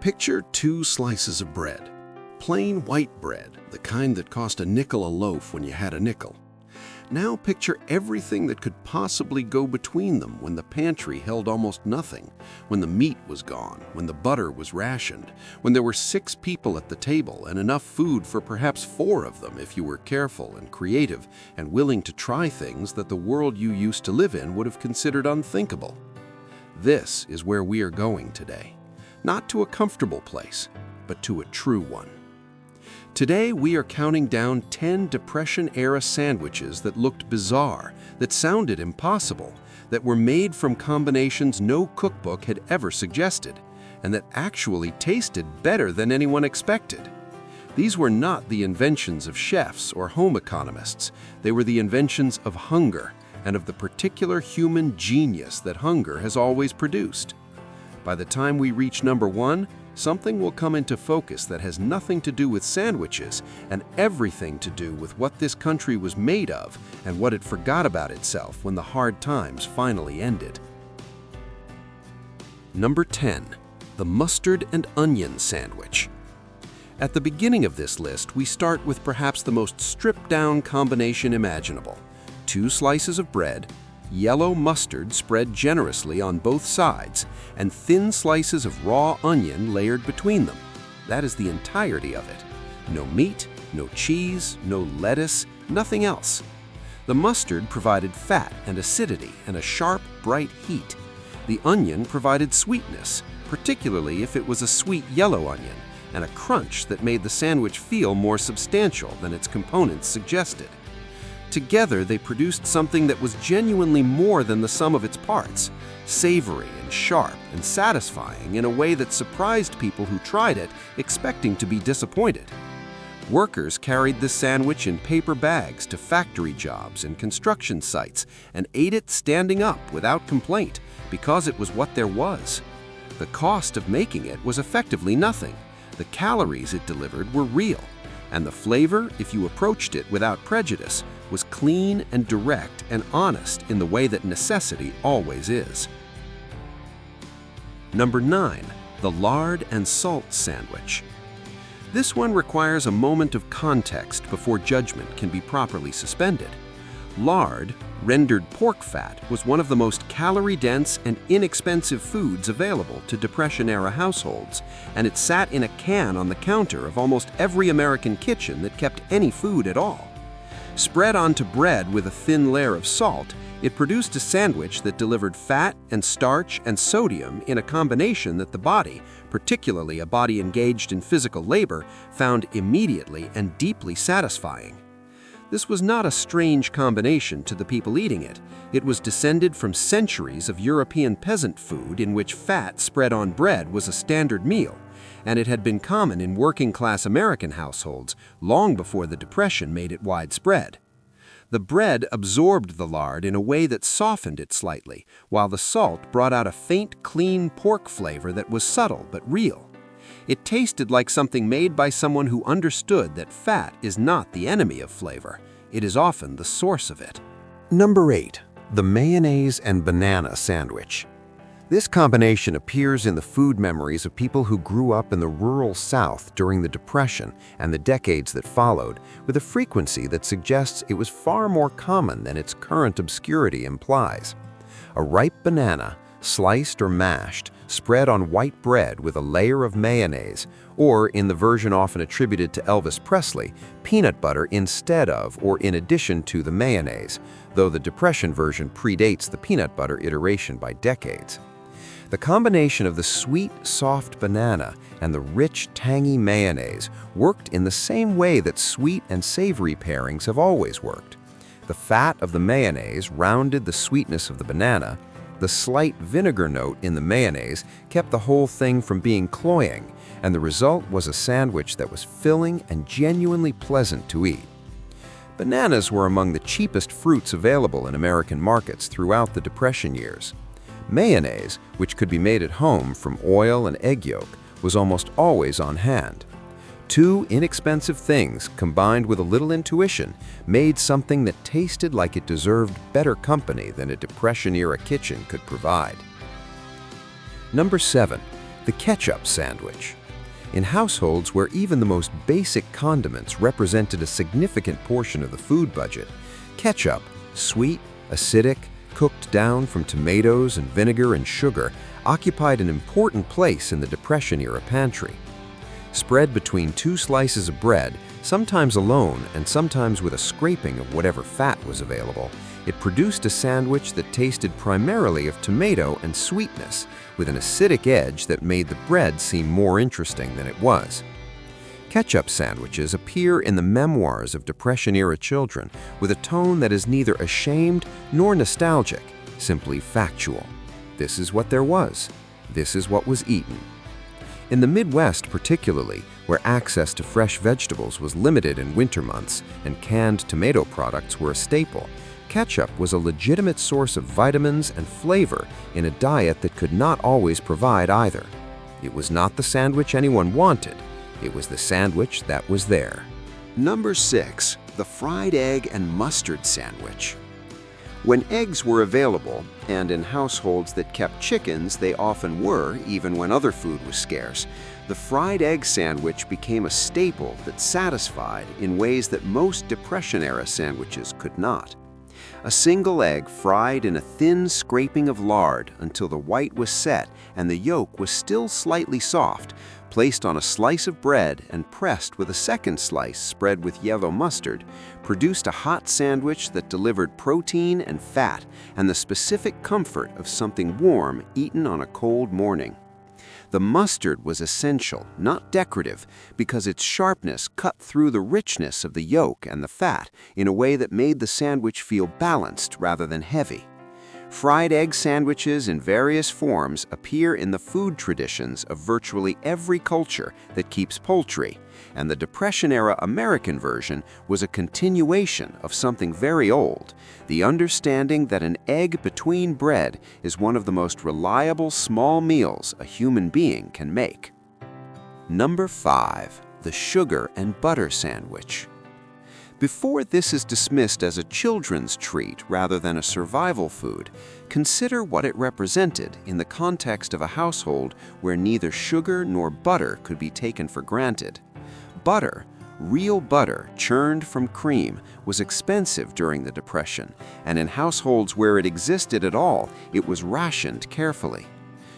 Picture two slices of bread. Plain white bread, the kind that cost a nickel a loaf when you had a nickel. Now picture everything that could possibly go between them when the pantry held almost nothing, when the meat was gone, when the butter was rationed, when there were 6 people at the table and enough food for perhaps 4 of them if you were careful and creative and willing to try things that the world you used to live in would have considered unthinkable. This is where we are going today. Not to a comfortable place, but to a true one. Today, we are counting down 10 Depression-era sandwiches that looked bizarre, that sounded impossible, that were made from combinations no cookbook had ever suggested, and that actually tasted better than anyone expected. These were not the inventions of chefs or home economists. They were the inventions of hunger and of the particular human genius that hunger has always produced. By the time we reach number 1, something will come into focus that has nothing to do with sandwiches and everything to do with what this country was made of and what it forgot about itself when the hard times finally ended. Number 10. The mustard and onion sandwich. At the beginning of this list, we start with perhaps the most stripped-down combination imaginable. 2 slices of bread, yellow mustard spread generously on both sides, and thin slices of raw onion layered between them. That is the entirety of it. No meat, no cheese, no lettuce, nothing else. The mustard provided fat and acidity and a sharp, bright heat. The onion provided sweetness, particularly if it was a sweet yellow onion, and a crunch that made the sandwich feel more substantial than its components suggested. Together, they produced something that was genuinely more than the sum of its parts, savory and sharp and satisfying in a way that surprised people who tried it, expecting to be disappointed. Workers carried this sandwich in paper bags to factory jobs and construction sites and ate it standing up without complaint because it was what there was. The cost of making it was effectively nothing. The calories it delivered were real, and the flavor, if you approached it without prejudice, was clean and direct and honest in the way that necessity always is. Number 9. The lard and salt sandwich. This one requires a moment of context before judgment can be properly suspended. Lard, rendered pork fat, was one of the most calorie-dense and inexpensive foods available to Depression-era households, and it sat in a can on the counter of almost every American kitchen that kept any food at all. Spread onto bread with a thin layer of salt, it produced a sandwich that delivered fat and starch and sodium in a combination that the body, particularly a body engaged in physical labor, found immediately and deeply satisfying. This was not a strange combination to the people eating it. It was descended from centuries of European peasant food in which fat spread on bread was a standard meal, and it had been common in working-class American households long before the Depression made it widespread. The bread absorbed the lard in a way that softened it slightly, while the salt brought out a faint, clean pork flavor that was subtle but real. It tasted like something made by someone who understood that fat is not the enemy of flavor. It is often the source of it. Number 8. The mayonnaise and banana sandwich. This combination appears in the food memories of people who grew up in the rural South during the Depression and the decades that followed, with a frequency that suggests it was far more common than its current obscurity implies. A ripe banana, sliced or mashed, spread on white bread with a layer of mayonnaise, or, in the version often attributed to Elvis Presley, peanut butter instead of or in addition to the mayonnaise, though the Depression version predates the peanut butter iteration by decades. The combination of the sweet, soft banana and the rich, tangy mayonnaise worked in the same way that sweet and savory pairings have always worked. The fat of the mayonnaise rounded the sweetness of the banana. The slight vinegar note in the mayonnaise kept the whole thing from being cloying, and the result was a sandwich that was filling and genuinely pleasant to eat. Bananas were among the cheapest fruits available in American markets throughout the Depression years. Mayonnaise, which could be made at home from oil and egg yolk, was almost always on hand. 2 inexpensive things, combined with a little intuition, made something that tasted like it deserved better company than a Depression-era kitchen could provide. Number 7. The ketchup sandwich. In households where even the most basic condiments represented a significant portion of the food budget, ketchup, sweet, acidic, cooked down from tomatoes and vinegar and sugar, occupied an important place in the Depression-era pantry. Spread between two slices of bread, sometimes alone and sometimes with a scraping of whatever fat was available, it produced a sandwich that tasted primarily of tomato and sweetness, with an acidic edge that made the bread seem more interesting than it was. Ketchup sandwiches appear in the memoirs of Depression-era children with a tone that is neither ashamed nor nostalgic, simply factual. This is what there was. This is what was eaten. In the Midwest particularly, where access to fresh vegetables was limited in winter months and canned tomato products were a staple, ketchup was a legitimate source of vitamins and flavor in a diet that could not always provide either. It was not the sandwich anyone wanted. It was the sandwich that was there. Number 6. The fried egg and mustard sandwich. When eggs were available, and in households that kept chickens they often were even when other food was scarce, the fried egg sandwich became a staple that satisfied in ways that most Depression-era sandwiches could not. A single egg fried in a thin scraping of lard until the white was set and the yolk was still slightly soft, placed on a slice of bread and pressed with a second slice spread with yellow mustard, produced a hot sandwich that delivered protein and fat and the specific comfort of something warm eaten on a cold morning. The mustard was essential, not decorative, because its sharpness cut through the richness of the yolk and the fat in a way that made the sandwich feel balanced rather than heavy. Fried egg sandwiches in various forms appear in the food traditions of virtually every culture that keeps poultry, and the Depression-era American version was a continuation of something very old, the understanding that an egg between bread is one of the most reliable small meals a human being can make. Number 5. The sugar and butter sandwich. Before this is dismissed as a children's treat rather than a survival food, consider what it represented in the context of a household where neither sugar nor butter could be taken for granted. Butter, real butter churned from cream, was expensive during the Depression, and in households where it existed at all, it was rationed carefully.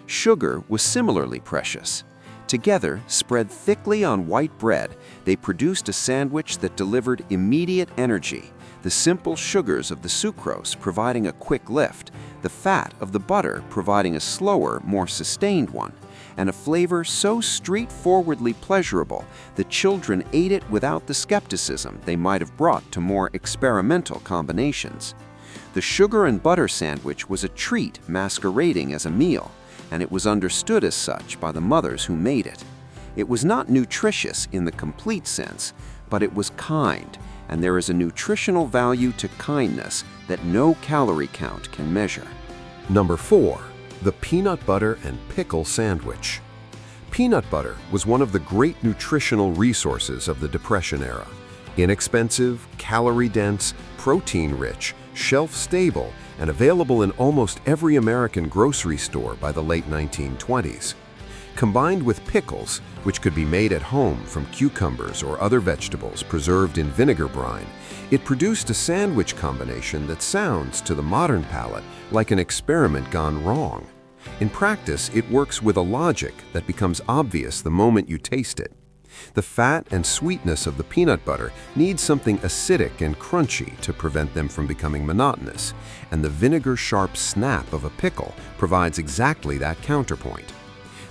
Sugar was similarly precious. Together, spread thickly on white bread, they produced a sandwich that delivered immediate energy, the simple sugars of the sucrose providing a quick lift, the fat of the butter providing a slower, more sustained one, and a flavor so straightforwardly pleasurable that children ate it without the skepticism they might have brought to more experimental combinations. The sugar and butter sandwich was a treat masquerading as a meal, and it was understood as such by the mothers who made it. It was not nutritious in the complete sense, but it was kind, and there is a nutritional value to kindness that no calorie count can measure. Number 4. The peanut butter and pickle sandwich. Peanut butter was one of the great nutritional resources of the Depression era. Inexpensive, calorie-dense, protein-rich, shelf-stable, and available in almost every American grocery store by the late 1920s. Combined with pickles, which could be made at home from cucumbers or other vegetables preserved in vinegar brine, it produced a sandwich combination that sounds, to the modern palate, like an experiment gone wrong. In practice, it works with a logic that becomes obvious the moment you taste it. The fat and sweetness of the peanut butter need something acidic and crunchy to prevent them from becoming monotonous, and the vinegar-sharp snap of a pickle provides exactly that counterpoint.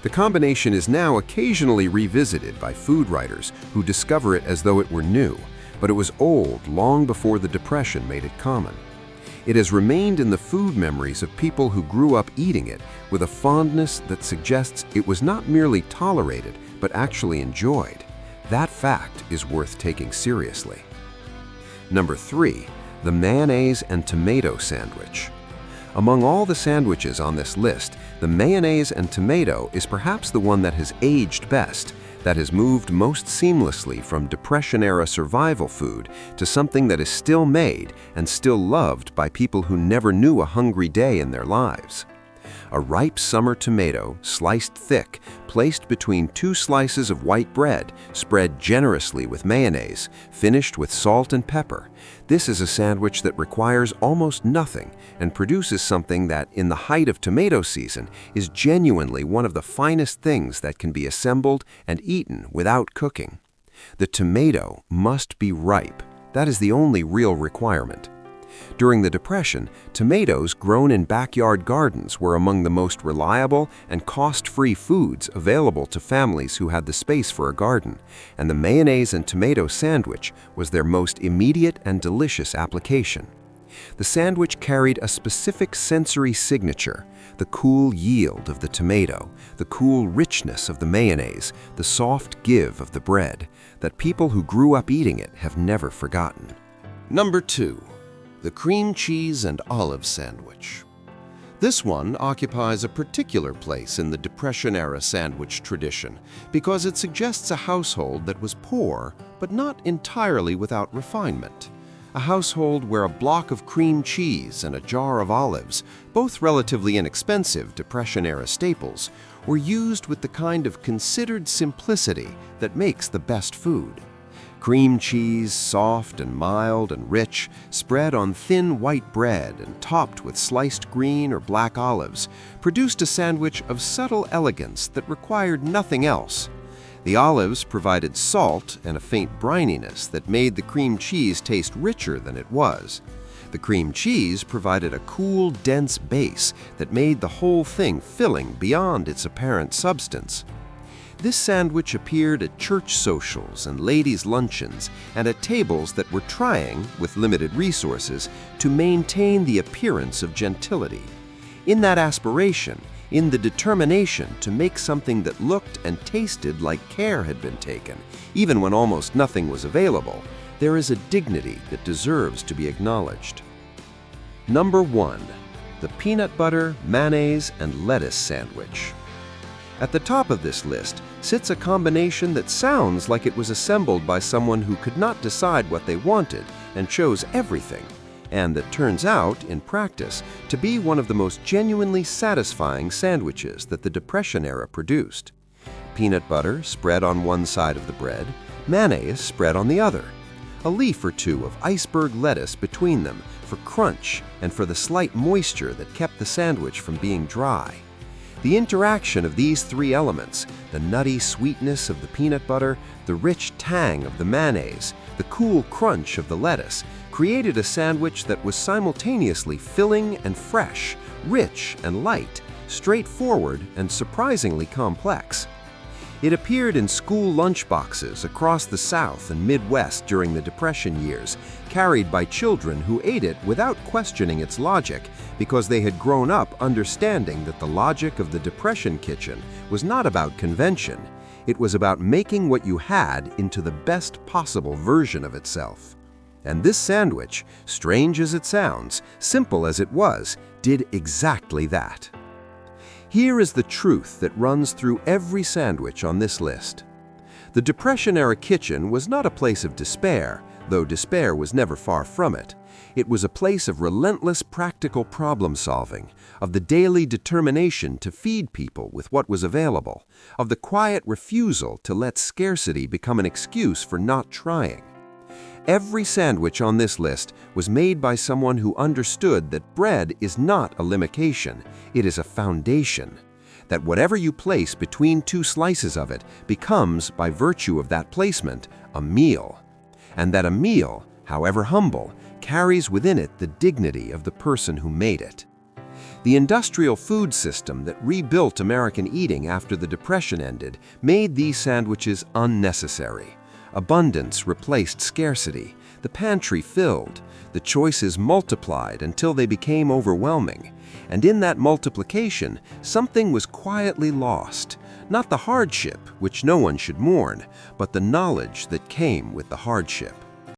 The combination is now occasionally revisited by food writers who discover it as though it were new, but it was old long before the Depression made it common. It has remained in the food memories of people who grew up eating it with a fondness that suggests it was not merely tolerated, but actually enjoyed. That fact is worth taking seriously. Number 3. The mayonnaise and tomato sandwich. Among all the sandwiches on this list, the mayonnaise and tomato is perhaps the one that has aged best, that has moved most seamlessly from Depression-era survival food to something that is still made and still loved by people who never knew a hungry day in their lives. A ripe summer tomato, sliced thick, placed between two slices of white bread, spread generously with mayonnaise, finished with salt and pepper. This is a sandwich that requires almost nothing and produces something that, in the height of tomato season, is genuinely one of the finest things that can be assembled and eaten without cooking. The tomato must be ripe. That is the only real requirement. During the Depression, tomatoes grown in backyard gardens were among the most reliable and cost-free foods available to families who had the space for a garden, and the mayonnaise and tomato sandwich was their most immediate and delicious application. The sandwich carried a specific sensory signature: the cool yield of the tomato, the cool richness of the mayonnaise, the soft give of the bread, that people who grew up eating it have never forgotten. Number 2. The cream cheese and olive sandwich. This one occupies a particular place in the Depression-era sandwich tradition because it suggests a household that was poor but not entirely without refinement. A household where a block of cream cheese and a jar of olives, both relatively inexpensive Depression-era staples, were used with the kind of considered simplicity that makes the best food. Cream cheese, soft and mild and rich, spread on thin white bread and topped with sliced green or black olives, produced a sandwich of subtle elegance that required nothing else. The olives provided salt and a faint brininess that made the cream cheese taste richer than it was. The cream cheese provided a cool, dense base that made the whole thing filling beyond its apparent substance. This sandwich appeared at church socials and ladies' luncheons and at tables that were trying, with limited resources, to maintain the appearance of gentility. In that aspiration, in the determination to make something that looked and tasted like care had been taken, even when almost nothing was available, there is a dignity that deserves to be acknowledged. Number 1. The peanut butter, mayonnaise, and lettuce sandwich. At the top of this list sits a combination that sounds like it was assembled by someone who could not decide what they wanted and chose everything, and that turns out, in practice, to be one of the most genuinely satisfying sandwiches that the Depression era produced. Peanut butter spread on one side of the bread, mayonnaise spread on the other. A leaf or two of iceberg lettuce between them for crunch and for the slight moisture that kept the sandwich from being dry. The interaction of these three elements, the nutty sweetness of the peanut butter, the rich tang of the mayonnaise, the cool crunch of the lettuce, created a sandwich that was simultaneously filling and fresh, rich and light, straightforward and surprisingly complex. It appeared in school lunchboxes across the South and Midwest during the Depression years, carried by children who ate it without questioning its logic because they had grown up understanding that the logic of the Depression kitchen was not about convention. It was about making what you had into the best possible version of itself. And this sandwich, strange as it sounds, simple as it was, did exactly that. Here is the truth that runs through every sandwich on this list. The Depression-era kitchen was not a place of despair, though despair was never far from it. It was a place of relentless practical problem-solving, of the daily determination to feed people with what was available, of the quiet refusal to let scarcity become an excuse for not trying. Every sandwich on this list was made by someone who understood that bread is not a limitation, it is a foundation. That whatever you place between two slices of it becomes, by virtue of that placement, a meal. And that a meal, however humble, carries within it the dignity of the person who made it. The industrial food system that rebuilt American eating after the Depression ended made these sandwiches unnecessary. Abundance replaced scarcity, the pantry filled, the choices multiplied until they became overwhelming. And in that multiplication, something was quietly lost. Not the hardship, which no one should mourn, but the knowledge that came with the hardship.